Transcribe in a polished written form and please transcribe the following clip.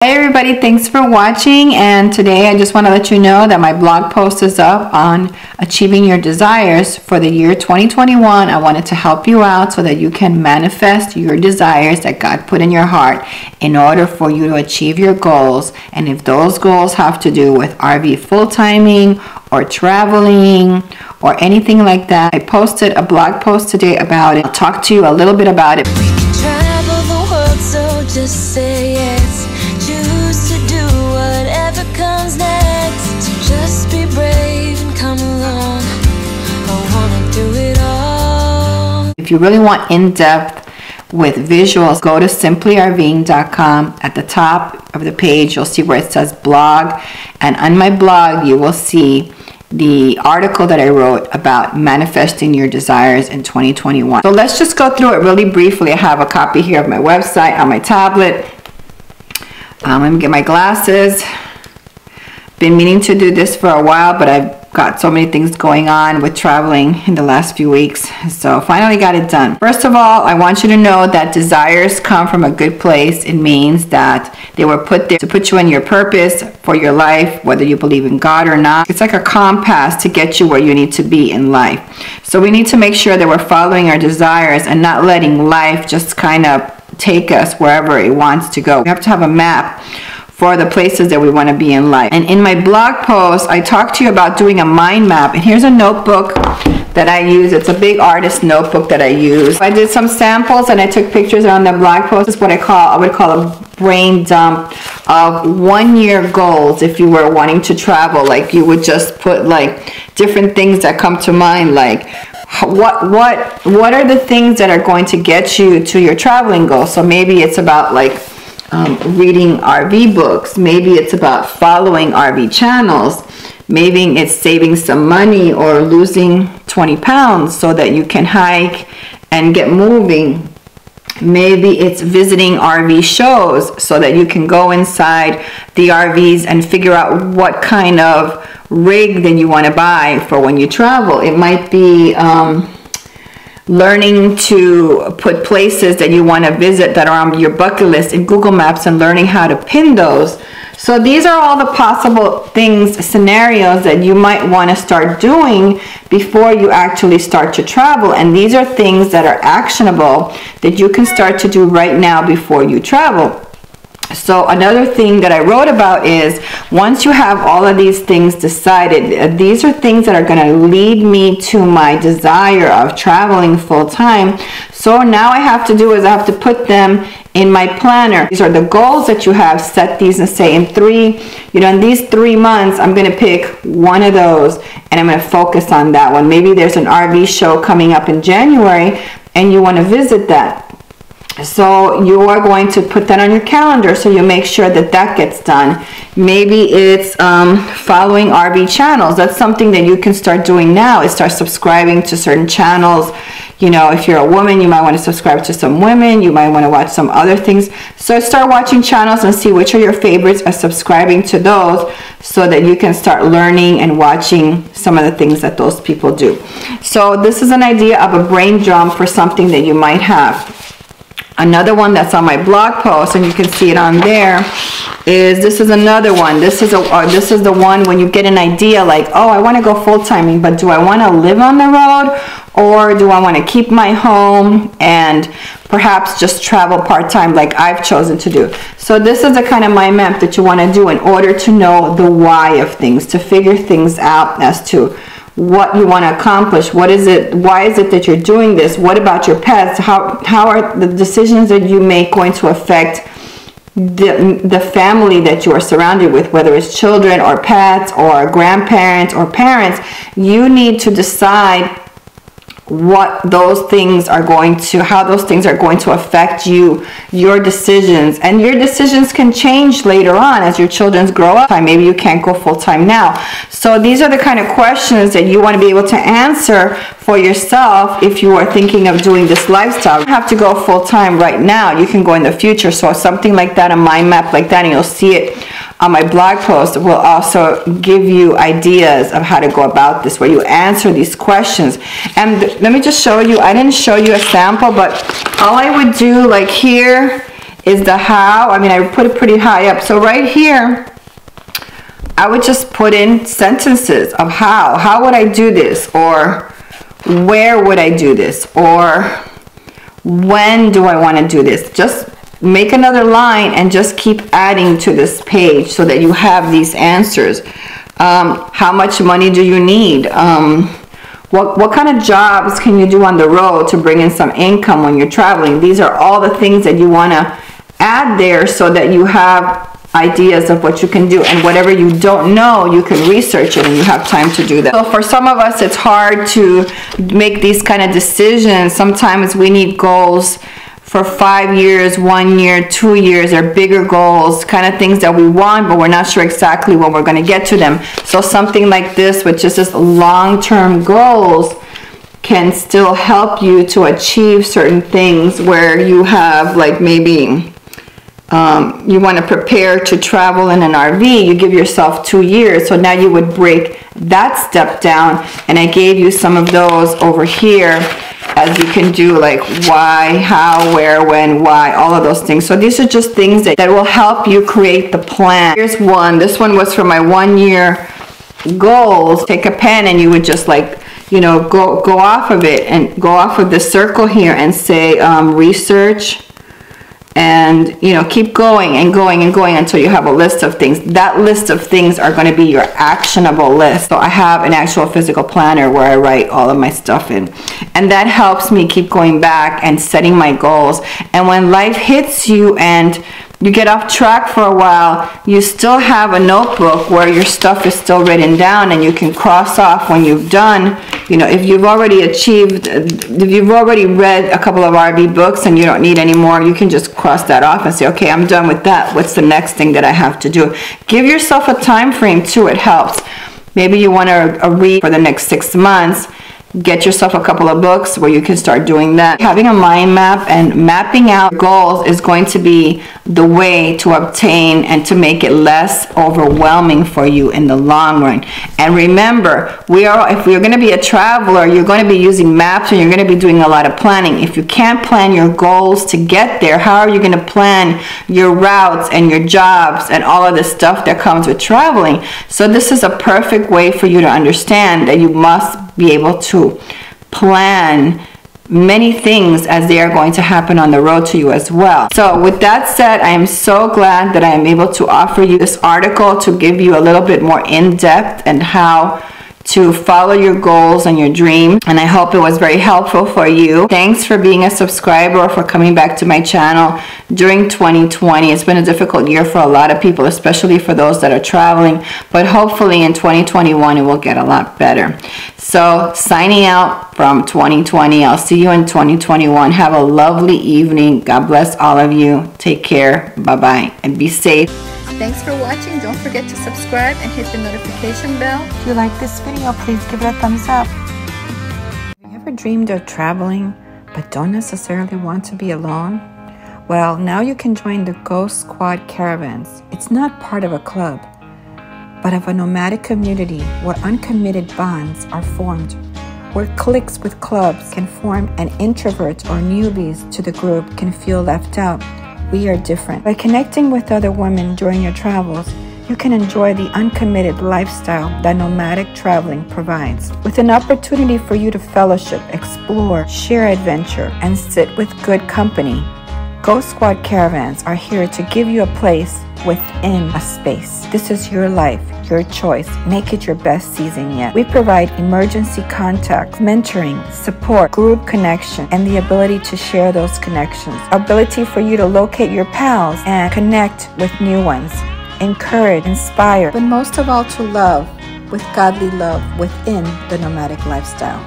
Hey everybody, thanks for watching, and today I just want to let you know that my blog post is up on achieving your desires for the year 2021. I wanted to help you out so that you can manifest your desires that God put in your heart in order for you to achieve your goals. And if those goals have to do with RV full-timing or traveling or anything like that, I posted a blog post today about it. I'll talk to you a little bit about it. We can travel the world, so just say yes. Choose to do whatever comes next. So just be brave and come along. I wanna do it all. If you really want in-depth with visuals, go to SimplyRVing.com. At the top of the page, you'll see where it says blog. And on my blog, you will see the article that I wrote about manifesting your desires in 2021. So let's just go through it really briefly. I have a copy here of my website on my tablet. Let me get my glasses. Been meaning to do this for a while, but I've got so many things going on with traveling in the last few weeks, so finally got it done. First of all, I want you to know that desires come from a good place. It means that they were put there to put you in your purpose for your life, whether you believe in God or not. It's like a compass to get you where you need to be in life. So we need to make sure that we're following our desires and not letting life just kind of take us wherever it wants to go. We have to have a map for the places that we want to be in life. And in my blog post, I talked to you about doing a mind map. And here's a notebook that I use. It's a big artist notebook that I use. I did some samples and I took pictures on the blog post. This is what I would call a brain dump of 1 year goals. If you were wanting to travel, like you would just put like different things that come to mind, like what are the things that are going to get you to your traveling goal. So maybe it's about like reading RV books, maybe it's about following RV channels, maybe it's saving some money or losing 20 pounds so that you can hike and get moving. Maybe it's visiting RV shows so that you can go inside the RVs and figure out what kind of rig that you want to buy for when you travel. It might be learning to put places that you want to visit that are on your bucket list in Google Maps and learning how to pin those. So these are all the possible things, scenarios that you might want to start doing before you actually start to travel. And these are things that are actionable that you can start to do right now before you travel. So another thing that I wrote about is once you have all of these things decided, these are things that are going to lead me to my desire of traveling full time. So now I have to do is I have to put them in my planner. These are the goals that you have. Set these and say in these 3 months, I'm going to pick one of those and I'm going to focus on that one. Maybe there's an RV show coming up in January and you want to visit that. So you are going to put that on your calendar so you make sure that that gets done. Maybe it's following RV channels. That's something that you can start doing now, is start subscribing to certain channels. You know, if you're a woman, you might want to subscribe to some women. You might want to watch some other things. So start watching channels and see which are your favorites and subscribing to those so that you can start learning and watching some of the things that those people do. So this is an idea of a brain dump for something that you might have. Another one that's on my blog post, and you can see it on there, is this is another one. This is the one when you get an idea like, oh, I want to go full-timing, but do I want to live on the road or do I want to keep my home and perhaps just travel part-time like I've chosen to do? So this is the kind of mind map that you want to do in order to know the why of things, to figure things out as to what you want to accomplish. What is it? Why is it that you're doing this? What about your pets? How are the decisions that you make going to affect the family that you are surrounded with, whether it's children or pets or grandparents or parents? You need to decide what those things are going to, how those things are going to affect you, your decisions. And your decisions can change later on as your children grow up. Maybe you can't go full-time now. So these are the kind of questions that you want to be able to answer for yourself if you are thinking of doing this lifestyle. You don't have to go full-time right now. You can go in the future. So something like that, a mind map like that, and you'll see it on my blog post, will also give you ideas of how to go about this, where you answer these questions. And let me just show you, I didn't show you a sample, but all I would do like here is the how. I mean, I put it pretty high up. So right here, I would just put in sentences of how. How would I do this? Or where would I do this? Or when do I want to do this? Just make another line and just keep adding to this page so that you have these answers. How much money do you need? What kind of jobs can you do on the road to bring in some income when you're traveling? These are all the things that you want to add there so that you have ideas of what you can do, and whatever you don't know, you can research it and you have time to do that. So for some of us, it's hard to make these kind of decisions. Sometimes we need goals for 5 years, 1 year, 2 years, or bigger goals, kind of things that we want, but we're not sure exactly when we're going to get to them. So something like this, which is just long-term goals, can still help you to achieve certain things where you have, like, maybe you want to prepare to travel in an RV. You give yourself 2 years, so now you would break that step down, and I gave you some of those over here, as you can do, like why, how, where, when, why, all of those things. So these are just things that will help you create the plan. Here's one. This one was for my 1 year goals. Take a pen and you would just, like, you know, go off of it and go off of the circle here and say research, and, you know, keep going and going and going until you have a list of things. That list of things are going to be your actionable list. So I have an actual physical planner where I write all of my stuff in, and that helps me keep going back and setting my goals. And when life hits you and you get off track for a while, you still have a notebook where your stuff is still written down, and you can cross off when you've done. You know, if you've already achieved, if you've already read a couple of RV books and you don't need any more, you can just cross that off and say, okay, I'm done with that. What's the next thing that I have to do? Give yourself a time frame too. It helps. Maybe you want to read for the next 6 months. Get yourself a couple of books where you can start doing that. Having a mind map and mapping out goals is going to be the way to obtain and to make it less overwhelming for you in the long run. And remember, if you're going to be a traveler, you're going to be using maps and you're going to be doing a lot of planning. If you can't plan your goals to get there, how are you going to plan your routes and your jobs and all of the stuff that comes with traveling? So this is a perfect way for you to understand that you must be able to plan many things as they are going to happen on the road to you as well. So with that said, I am so glad that I am able to offer you this article to give you a little bit more in-depth and how to follow your goals and your dreams, and I hope it was very helpful for you. Thanks for being a subscriber or for coming back to my channel during 2020. It's been a difficult year for a lot of people, especially for those that are traveling, but hopefully in 2021 it will get a lot better. So signing out from 2020. I'll see you in 2021. Have a lovely evening. God bless all of you. Take care. Bye-bye and be safe. Thanks for watching. Don't forget to subscribe and hit the notification bell. If you like this video, please give it a thumbs up. Have you ever dreamed of traveling but don't necessarily want to be alone? Well, now you can join the Ghost Squad Caravans. It's not part of a club, but of a nomadic community where uncommitted bonds are formed, where cliques with clubs can form and introverts or newbies to the group can feel left out. We are different. By connecting with other women during your travels, you can enjoy the uncommitted lifestyle that nomadic traveling provides, with an opportunity for you to fellowship, explore, share adventure, and sit with good company. Ghost Squad Caravans are here to give you a place within a space. This is your life, your choice. Make it your best season yet. We provide emergency contact, mentoring, support, group connection, and the ability to share those connections. Ability for you to locate your pals and connect with new ones. Encourage, inspire, but most of all to love with godly love within the nomadic lifestyle.